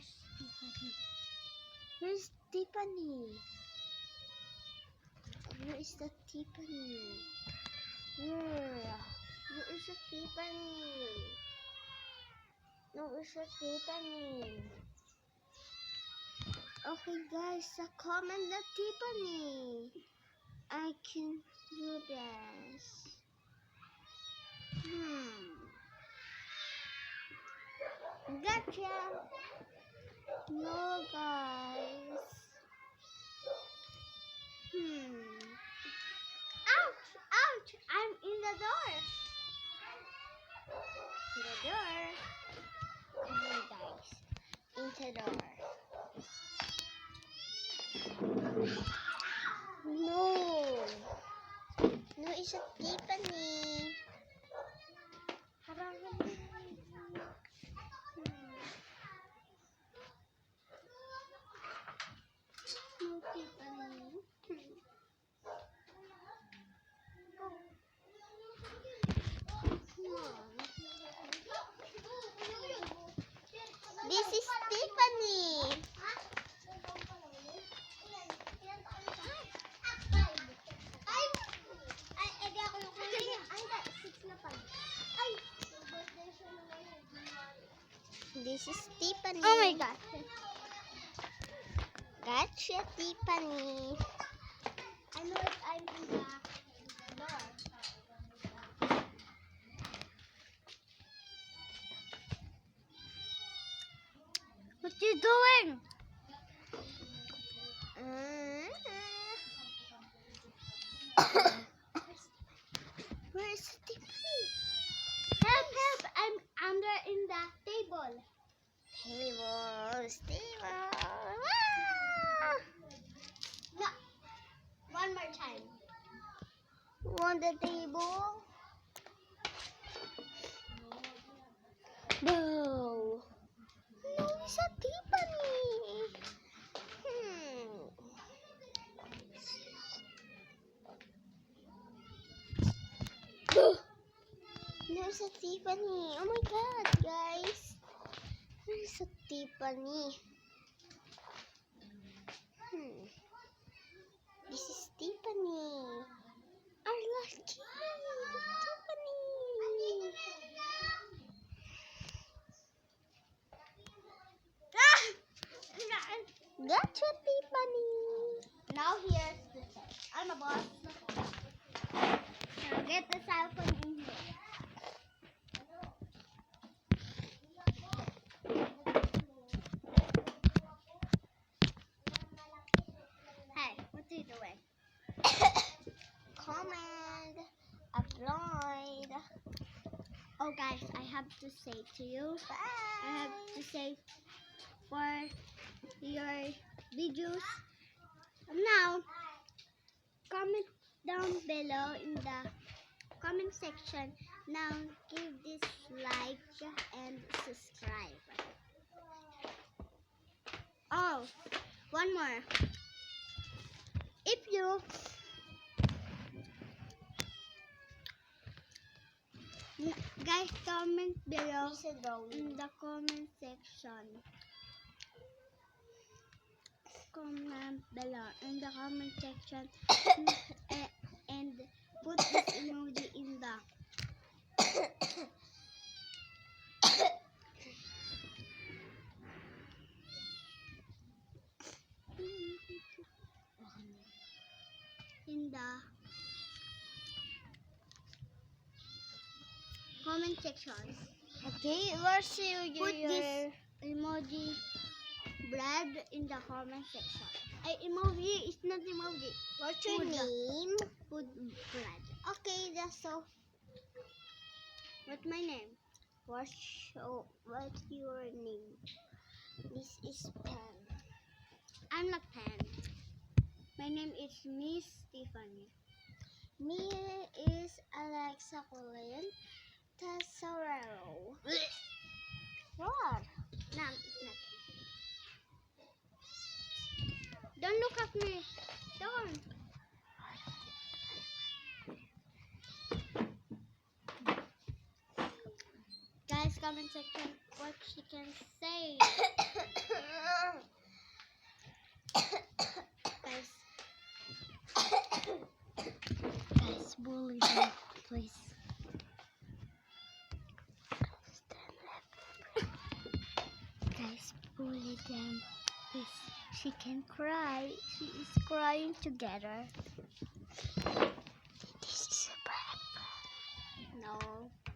Where's Tiffany? Where's Tiffany? Where is the Tiffany? Where? Where is the Tiffany? No, it's a Tiffany. Okay, guys, comment the Tiffany. I can do this. Gotcha. No, guys. Ouch! Ouch! I'm in the door. Come on, guys. Into the door. No. No, it's a Tiffany. No, Tiffany. This is Tiffany. This is Tiffany. Oh my god. Gotcha, Tiffany. I know if I'm in the door. What you doing? Where's Tiffany? Help, help. I'm under in the table. Tables. No. One more time. On the table. No. No, it's a Tiffany. There's a Tiffany. Oh my god, guys. There's a Tiffany. This is Tiffany. Our lucky Tiffany. Gotcha, Tiffany. Now here's the set. I'm a boss. Now get the cell phone in here. Hey, what are you doing? Comment, upload. Oh guys, I have to say to you. Bye. I have to say for your videos. Now, comment down below in the comment section. Now, give this like and subscribe. Oh, one more. If you guys comment below in the comment section. Comment below in the comment section and put this emoji in the comment section. Okay, what's your Put this emoji bread in the comment section. Emoji is not emoji. what's your Food. name? Food bread. Okay, that's so. What's my name? What's your name? This is Pen. I'm not Pen. My name is Miss Tiffany. Me is Alexa Colin Tesoro. What? No, it's not. Don't look at me. Don't. Guys, comment section what she can say. Guys, guys, bully them, please. Guys, bully them, please. She can cry. She is crying together. This is a prank. No.